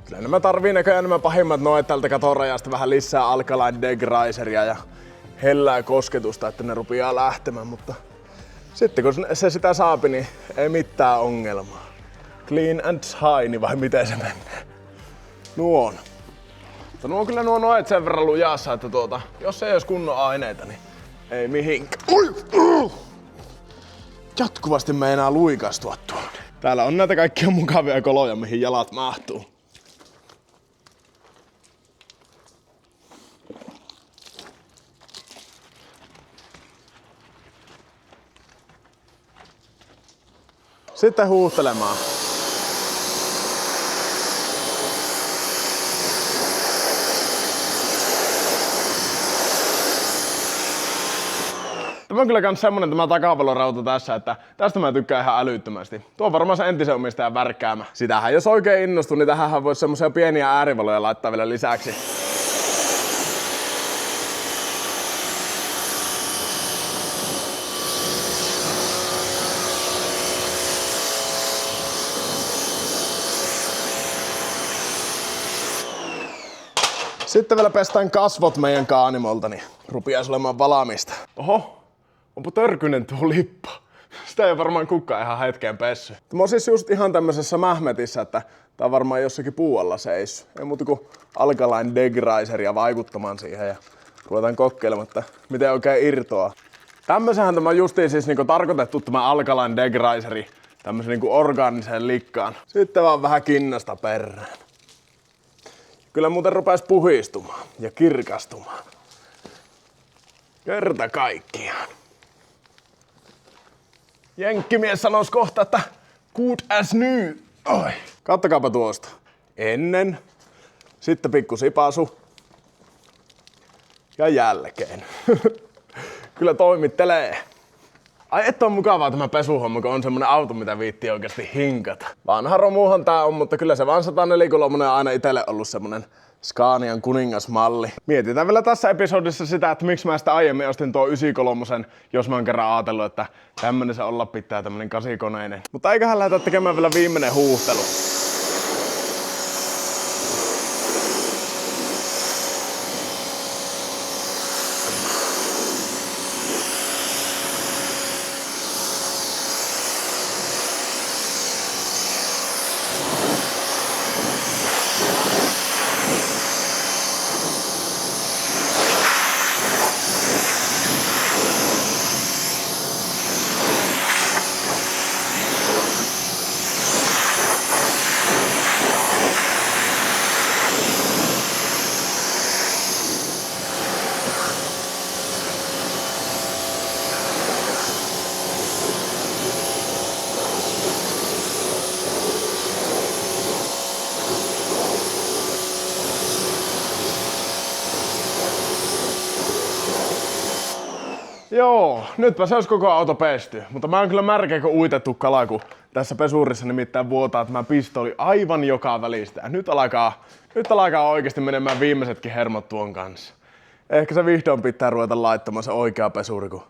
Kyllä nämä tarvii näköjään nämä pahimmat noet tältä katorajasta vähän lisää Alkaline Degriseria ja hellää kosketusta, että ne rupeaa lähtemään, mutta sitten kun se sitä saapi, niin ei mitään ongelmaa. Clean and shiny vai miten se menee? Nuo on. Mutta nuo on kyllä nuo noet sen verran lujassa, että jos ei olisi kunnon aineita, niin ei mihinkään. Jatkuvasti meinaa luikastua tuonne. Täällä on näitä kaikkia mukavia koloja, mihin jalat mahtuu. Sitten huuhtelemaan. Tämä on kyllä kans semmonen tämä takavalorauta tässä, että tästä mä tykkään ihan älyttömästi. Tuo on varmaan se entisen omistajan värkkäämä. Sitähän jos oikein innostuu, niin tähän voisi semmosia pieniä äärivaloja laittaa vielä lisäksi. Sitten vielä pestään kasvot meidän kaanimolta, niin rupiais olemaan valamista. Oho, onpa törkynen tuo lippa. Sitä ei varmaan kukaan ihan hetkeen pessy. Tämä on siis just ihan tämmöisessä mähmetissä, että tää on varmaan jossakin puualla seissu. Ei muuta kuin Alkaline Degriseria vaikuttamaan siihen ja ruvetaan kokeilemaan, että miten oikein irtoaa. Tämmöisenhän tämä on justiin siis niinku tarkoitettu tämä Alkaline Degriseri tämmöisen niinku orgaaniseen likkaan. Sitten vaan vähän kinnasta perään. Kyllä muuten rupes puhistumaan ja kirkastumaan. Kerta kaikkiaan. Jenkkimies sanois kohta, että good as new. Oi. Kattokaapa tuosta. Ennen, sitten pikku sipasu ja jälkeen. Kyllä toimittelee. Ai että on mukavaa tämä pesuhomma, kun on semmonen auto, mitä viittii oikeasti hinkata. Vanha romuhan tää on, mutta kyllä se vaan 143 on aina itelle ollut semmonen Scanian kuningasmalli. Mietitään vielä tässä episodissa sitä, että miksi mä sitä aiemmin ostin tuo 93, jos mä oon kerran ajatellut, että tämmönen se olla pitää, tämmönen 8-koneinen. Mutta eiköhän lähdetä tekemään vielä viimeinen huuhtelu. Joo, nytpä se olisi koko auto pesty, mutta mä oon kyllä märkeä kuin uitettu kala, kun tässä pesurissa nimittäin vuotaa tämä pistooli aivan joka välistä. Ja nyt alkaa oikeasti menemään viimeisetkin hermot tuon kanssa. Ehkä se vihdoin pitää ruveta laittamaan se oikea pesuri, kun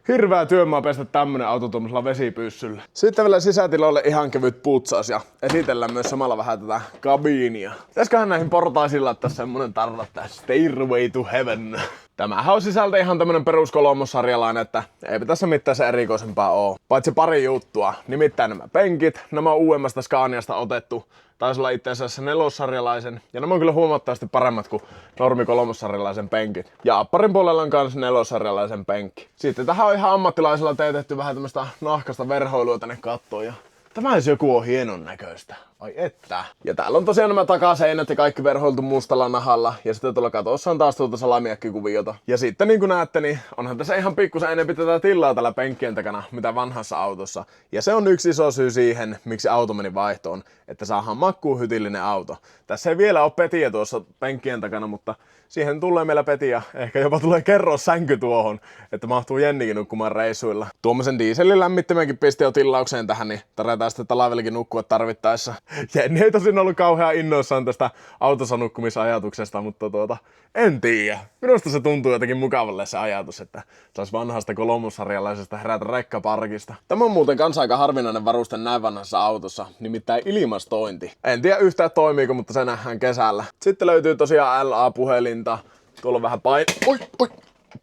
Hirveä työmaa pestä tämmönen auto tuollaisella vesipyssyllä. Sitten vielä sisätiloille ihan kevyt putsaus ja esitellään myös samalla vähän tätä kabiinia. Pitäisköhän näihin portaisilla ottaa semmonen tarra, että Stairway to Heaven. Tämähän on sisältä ihan tämmönen perus kolmossarjalainen, että eipä tässä mitään se erikoisempaa oo. Paitsi pari juttua, nimittäin nämä penkit, nämä on uudemmasta Scaniasta otettu. Taisi olla itse asiassa nelossarjalaisen, ja nämä on kyllä huomattavasti paremmat kuin normi kolmossarjalaisen penkit. Ja apparin puolella on kans nelossarjalaisen penkki. Sitten tähän on ihan ammattilaisella teetetty vähän tämmöstä nahkasta verhoilua tänne kattoon. Ja tämä jos joku on hienon näköistä. Ai että. Ja täällä on tosiaan nämä takaseinät ja kaikki verhoiltu mustalla nahalla. Ja sitten tuolla katossa on taas tuota salamiakkikuviota. Ja sitten niin kuin näette, niin onhan tässä ihan pikkusen enemmän tätä tilaa tällä penkkien takana, mitä vanhassa autossa. Ja se on yksi iso syy siihen, miksi auto meni vaihtoon. Että saadaan makkuuhytillinen auto. Tässä ei vielä ole petiä tuossa penkkien takana, mutta siihen tulee meillä peti ja ehkä jopa tulee kerrossänky tuohon, että mahtuu Jennikin nukkumaan reissuilla. Tuommoisen dieselin lämmittimenkin pisti jo tilaukseen tähän, niin tarvitaan sitten talvellakin nukkua tarvittaessa. Jenni ei tosin ollut kauhean innoissaan tästä autossa nukkumisajatuksesta, mutta en tiedä. Minusta se tuntuu jotenkin mukavalle se ajatus, että saisi vanhasta kolmossarjalaisesta herätä rekkaparkista. Tämä on muuten kans aika harvinainen varuste näin vanhassa autossa, nimittäin ilmastointi. En tiedä yhtään toimiiko, mutta se nähdään kesällä. Sitten löytyy tosiaan LA-puhelinta. Tuolla on vähän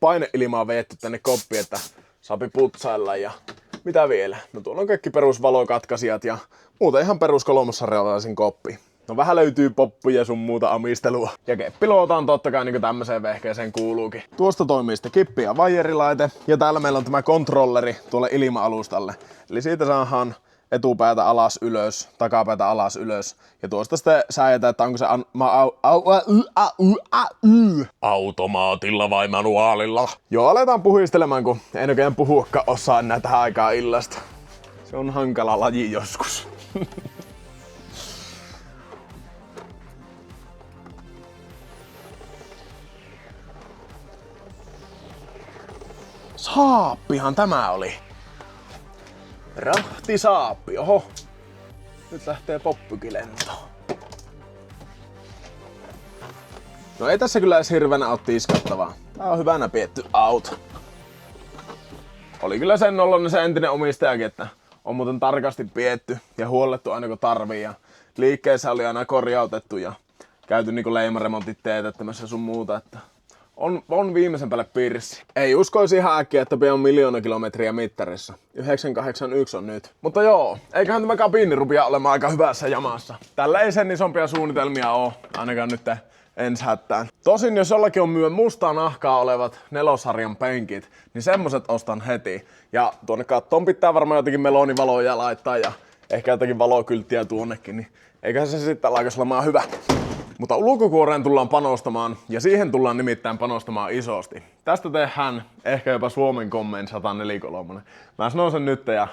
paineilmaa veetty tänne koppiin, että saapi putsailla ja mitä vielä? No tuolla on kaikki perusvalokatkaisijat ja muuten ihan perus kolmossarjalaisen koppi. No vähän löytyy poppuja sun muuta amistelua. Ja keppiluota on totta kai niin kuin tämmöiseen vehkeeseen kuuluukin. Tuosta toimii sitten kippi- ja vaijerilaite. Ja täällä meillä on tämä kontrolleri tuolle ilma-alustalle. Eli siitä saadaan etupäätä alas ylös, takapäätä alas ylös. Ja tuosta sitten säädetään, että onko se automaatilla vai manuaalilla. Joo, aletaan puhistelemaan, kun ei oikein puhuakaan osaa enää tähän aikaan illasta. Se on hankala laji joskus. Saappihan tämä oli. Rahtisaappi, oho. Nyt lähtee poppukin lentoon. No ei tässä kyllä edes hirveänä oo tiskattavaa. Tää on hyvänä pietty auto. Oli kyllä sen oloinen se entinen omistajakin, että on muuten tarkasti pietty ja huollettu aina kun tarvii. Ja liikkeessä oli aina korjautettu ja käyty niinku leimaremontit teetättämässä sun muuta, että on viimeisen päälle pirssi. Ei uskoisi ihan äkkiä, että pian 1 000 000 kilometriä mittarissa. 981 on nyt. Mutta joo, eiköhän tämä kabiini rupia olemaan aika hyvässä jamassa. Tällä ei sen isompia suunnitelmia oo, ainakaan nyt ensi hättään. Tosin jos jollakin on myön mustaa nahkaa olevat nelosarjan penkit, niin semmoset ostan heti. Ja tuonne kattoon pitää varmaan jotenkin melonivaloja laittaa ja ehkä jotakin valokylttiä tuonnekin, niin eiköhän se sitten alkaisi olemaan hyvä. Mutta ulkokuoreen tullaan panostamaan ja siihen tullaan nimittäin panostamaan isosti. Tästä tehdään ehkä jopa Suomen kommein 143. Mä sanon sen nyt ja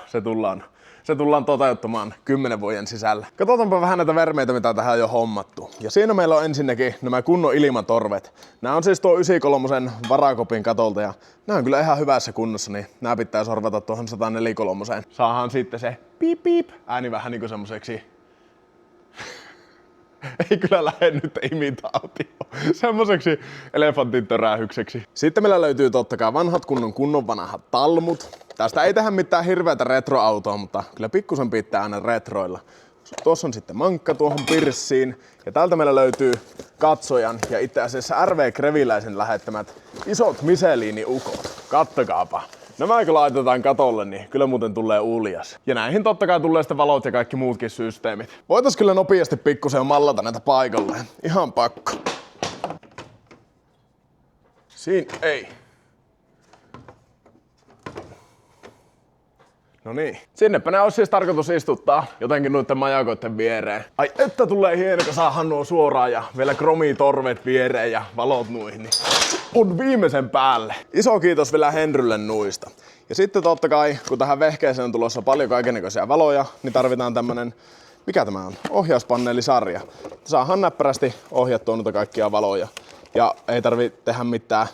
se tullaan toteuttamaan 10 vuoden sisällä. Katsotaanpa vähän näitä vermeitä, mitä tähän on jo hommattu. Ja siinä meillä on ensinnäkin nämä kunnon ilmatorvet. Nämä on siis tuo 93 varakopin katolta ja nämä on kyllä ihan hyvässä kunnossa, niin nämä pitää sorvata tuohon 143. Saahan sitten se piip piip ääni vähän niinku semmoseksi. Ei kyllä lähde nyt imitaatio. Semmoiseksi elefantin törähykseksi. Sitten meillä löytyy totta kai vanhat kunnon vanhat talmut. Tästä ei tehdä mitään hirveätä retroautoa, mutta kyllä pikkusen pitää aina retroilla. Tuossa on sitten mankka tuohon pirssiin. Ja täältä meillä löytyy katsojan ja itse asiassa RV Kreviläisen lähettämät isot Michelin-ukot. Kattokaapa. Nämä kun laitetaan katolle, niin kyllä muuten tulee uljas. Ja näihin totta kai tulee sitten valot ja kaikki muutkin systeemit. Voitais kyllä nopeasti pikkusen mallata näitä paikalleen. Ihan pakko. Siinä ei. No niin. Sinnepä ne olisi siis tarkoitus istuttaa jotenkin noiden majakoiden viereen. Ai että tulee hieno, kun saadaan nuo suoraan ja vielä kromitorvet viereen ja valot nuihin. Niin on viimeisen päälle. Iso kiitos vielä Henrylle nuista. Ja sitten totta kai, kun tähän vehkeeseen on tulossa paljon kaikennäköisiä valoja, niin tarvitaan tämmönen, mikä tämä on? Ohjauspaneelisarja. Saadaan näppärästi ohjattua noita kaikkia valoja. Ja ei tarvi tehdä mitään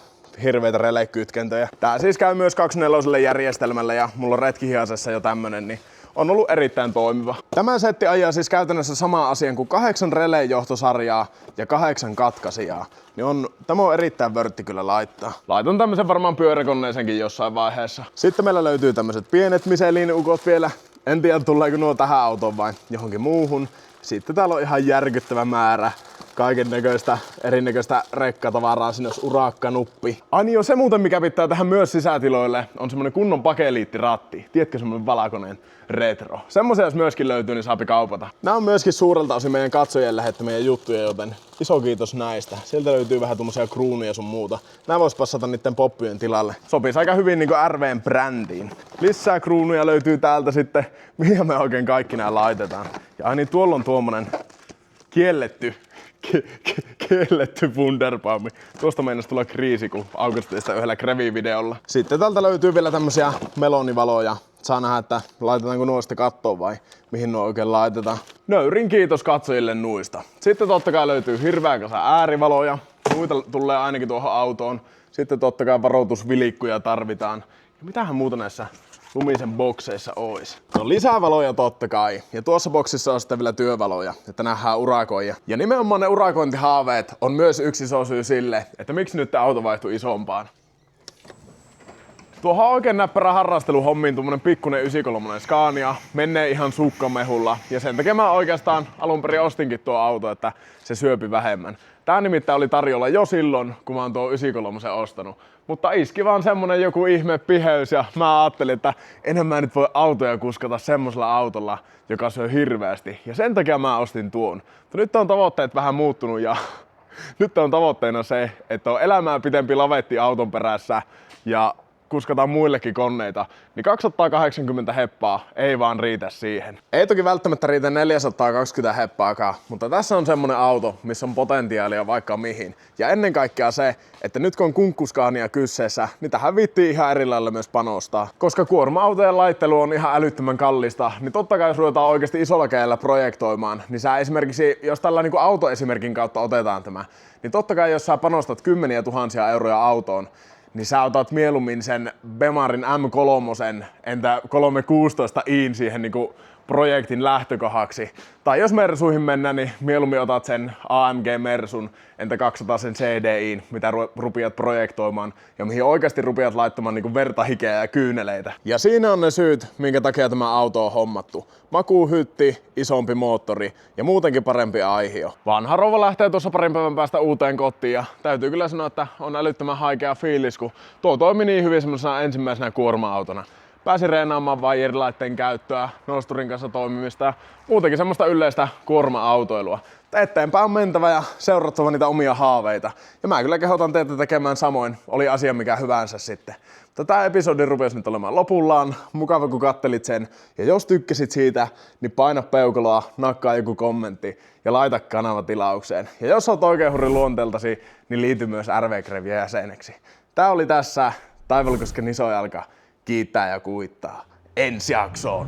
hirveitä relekytkentöjä. Tää siis käy myös 24 järjestelmällä ja mulla on retkihihasessa jo tämmönen, niin on ollut erittäin toimiva. Tämä setti ajaa siis käytännössä samaa asian kuin 8 releen-johtosarjaa ja 8 katkaisijaa. Niin tämä on erittäin vörtti kyllä laittaa. Laitan tämmösen varmaan pyöräkoneeseenkin jossain vaiheessa. Sitten meillä löytyy tämmöset pienet Michelin-ukot vielä. En tiedä tuleeko nuo tähän autoon vai johonkin muuhun. Sitten täällä on ihan järkyttävä määrä kaiken näköistä erinäköistä rekkatavaraa, siinä olisi urakkanuppi. Ai niin, se muuten mikä pitää tähän myös sisätiloille on semmonen kunnon bakeliittiratti. Tiedätkö, semmonen valkoinen retro. Semmoisia jos myöskin löytyy, niin saapi kaupata. Nämä on myöskin suurelta osin meidän katsojien lähettämiä juttuja, joten iso kiitos näistä. Sieltä löytyy vähän tommosia kruunuja sun muuta. Nämä vois passata niitten poppujen tilalle. Sopisi aika hyvin niinku RVn brändiin. Lisää kruunuja löytyy täältä sitten, mihin me oikein kaikki nää laitetaan. Ja ai niin, tuolla on tuommoinen kielletty Wunderbaumi. Tuosta meinasi tulla kriisi, kun aukaistiin sitä yhdellä Grevi-videolla. Sitten täältä löytyy vielä tämmösiä melonivaloja. Saa nähdä, että laitetaanko nuo sitten kattoon vai mihin nuo oikein laitetaan. Nöyrin kiitos katsojille nuista. Sitten totta kai löytyy hirveä kasa äärivaloja. Muita tulee ainakin tuohon autoon. Sitten totta kai varoitusvilikkuja tarvitaan. Ja mitähän muuta näissä lumisen bokseissa ois? No lisää valoja totta kai. Ja tuossa boksissa on sitten vielä työvaloja, että nähdään urakoija. Ja nimenomaan ne urakointihaaveet on myös yksi iso syy sille, että miksi nyt tää auto vaihtui isompaan. Tuohon oikein näppärä harrasteluhommiin tuommoinen pikkunen 93 Scania menee ihan sukkamehulla. Ja sen takia mä oikeastaan alun perin ostinkin tuo auto, että se syöpi vähemmän. Tää nimittäin oli tarjolla jo silloin, kun mä oon tuo 93 ostanut. Mutta iski vaan semmonen joku ihme piheys ja mä ajattelin, että enemmän nyt voi autoja kuskata semmosella autolla, joka syö hirveästi. Ja sen takia mä ostin tuon. Mutta nyt on tavoitteet vähän muuttunut ja nyt on tavoitteena se, että on elämää pitempi lavetti auton perässä ja kuskataan muillekin koneita, niin 280 heppaa ei vaan riitä siihen. Ei toki välttämättä riitä 420 heppaakaan, mutta tässä on semmonen auto, missä on potentiaalia vaikka mihin. Ja ennen kaikkea se, että nyt kun on kunkkuskaania kysseessä, niin tähän viittii ihan eri lailla myös panostaa. Koska kuorma-autojen laittelu on ihan älyttömän kallista, niin totta kai jos ruvetaan oikeasti isolla kädellä projektoimaan, niin sä esimerkiksi, jos tällä niin kuin autoesimerkin kautta otetaan tämä, niin totta kai jos sä panostat kymmeniä tuhansia euroja autoon, niin sä otat mieluummin sen Bemarin M3, entä 316i siihen niinku projektin lähtökohaksi. Tai jos Mersuihin mennään, niin mieluummin otat sen AMG Mersun, entä 200 sen CDIin, mitä rupiat projektoimaan ja mihin oikeasti rupiat laittamaan niinku verta, hikeä ja kyyneleitä. Ja siinä on ne syyt, minkä takia tämä auto on hommattu. Makuuhytti, isompi moottori ja muutenkin parempi aihio. Vanha rouva lähtee tuossa parin päivän päästä uuteen kotiin ja täytyy kyllä sanoa, että on älyttömän haikea fiilis, kun tuo toimi niin hyvin semmoisena ensimmäisenä kuorma-autona. Pääsin reenaamaan vaijerilaitteen käyttöä, nosturin kanssa toimimista ja muutenkin semmoista yleistä kuorma-autoilua. Eteenpäin on mentävä ja seurattava niitä omia haaveita. Ja mä kyllä kehotan teitä tekemään samoin, oli asia mikä hyvänsä sitten. Mutta tää episodi rupesi nyt olemaan lopullaan. Mukava kun kattelit sen. Ja jos tykkäsit siitä, niin paina peukaloa, nakkaa joku kommentti ja laita kanava tilaukseen. Ja jos oot oikein hurri luonteeltasi, niin liity myös RV-Grevien jäseneksi. Tää oli tässä Taivalkosken isojalka. Kiittää ja kuittaa. Ensi jaksoon!